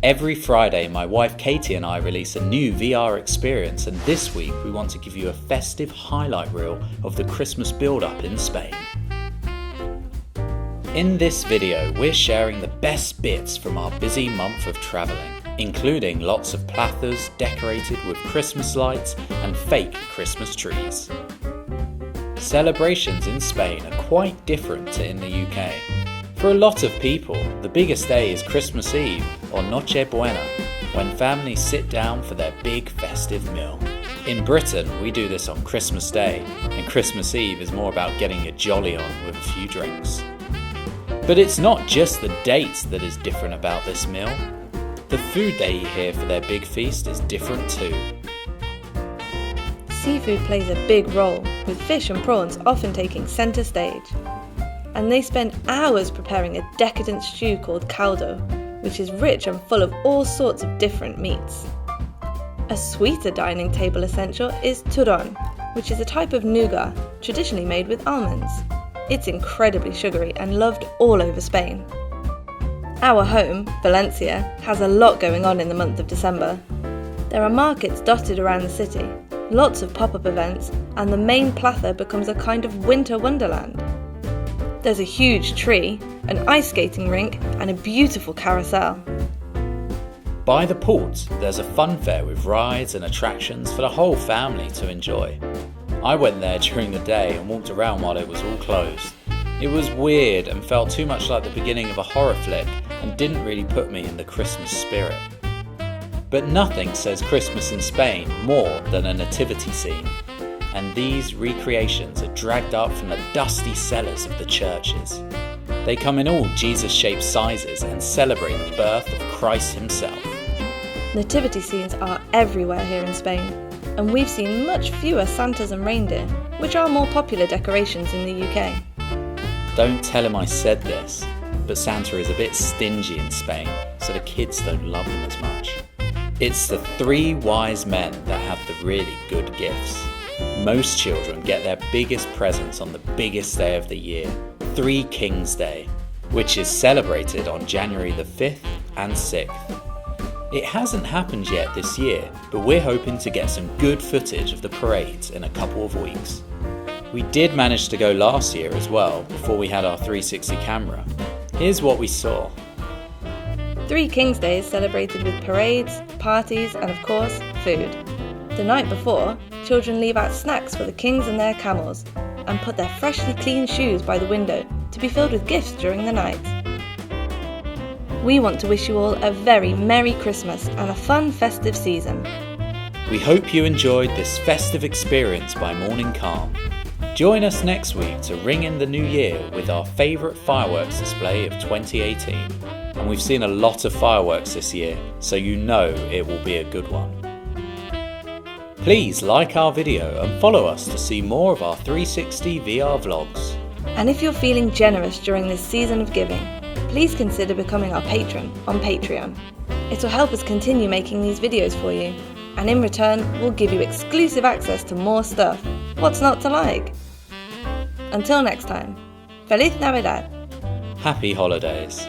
Every Friday, my wife Katie and I release a new VR experience, and this week we want to give you a festive highlight reel of the Christmas build-up in Spain. In this video, we're sharing the best bits from our busy month of travelling, including lots of plazas decorated with Christmas lights and fake Christmas trees. Celebrations in Spain are quite different to in the UK. For a lot of people, the biggest day is Christmas Eve or Noche Buena, when families sit down for their big festive meal. In Britain, we do this on Christmas Day, and Christmas Eve is more about getting your jolly on with a few drinks. But it's not just the dates that is different about this meal. The food they eat here for their big feast is different too. Seafood plays a big role, with fish and prawns often taking centre stage. And they spend hours preparing a decadent stew called caldo, which is rich and full of all sorts of different meats. A sweeter dining table essential is turrón, which is a type of nougat traditionally made with almonds. It's incredibly sugary and loved all over Spain. Our home, Valencia, has a lot going on in the month of December. There are markets dotted around the city, lots of pop-up events, and the main plaza becomes a kind of winter wonderland. There's a huge tree, an ice skating rink, and a beautiful carousel. By the port, there's a fun fair with rides and attractions for the whole family to enjoy. I went there during the day and walked around while it was all closed. It was weird and felt too much like the beginning of a horror flick and didn't really put me in the Christmas spirit. But nothing says Christmas in Spain more than a nativity scene. And these recreations are dragged up from the dusty cellars of the churches. They come in all Jesus-shaped sizes and celebrate the birth of Christ himself. Nativity scenes are everywhere here in Spain, and we've seen much fewer Santas and reindeer, which are more popular decorations in the UK. Don't tell him I said this, but Santa is a bit stingy in Spain, so the kids don't love him as much. It's the three wise men that have the really good gifts. Most children get their biggest presents on the biggest day of the year, Three Kings Day, which is celebrated on January the 5th and 6th. It hasn't happened yet this year, but we're hoping to get some good footage of the parades in a couple of weeks. We did manage to go last year as well, before we had our 360 camera. Here's what we saw. Three Kings Day is celebrated with parades, parties, and of course, food. The night before, children leave out snacks for the kings and their camels, and put their freshly cleaned shoes by the window to be filled with gifts during the night. We want to wish you all a very Merry Christmas and a fun festive season. We hope you enjoyed this festive experience by Morning Calm. Join us next week to ring in the new year with our favourite fireworks display of 2018. And we've seen a lot of fireworks this year, so you know it will be a good one. Please like our video and follow us to see more of our 360 VR vlogs. And if you're feeling generous during this season of giving, please consider becoming our patron on Patreon. It will help us continue making these videos for you, and in return, we'll give you exclusive access to more stuff. What's not to like? Until next time, Feliz Navidad! Happy holidays!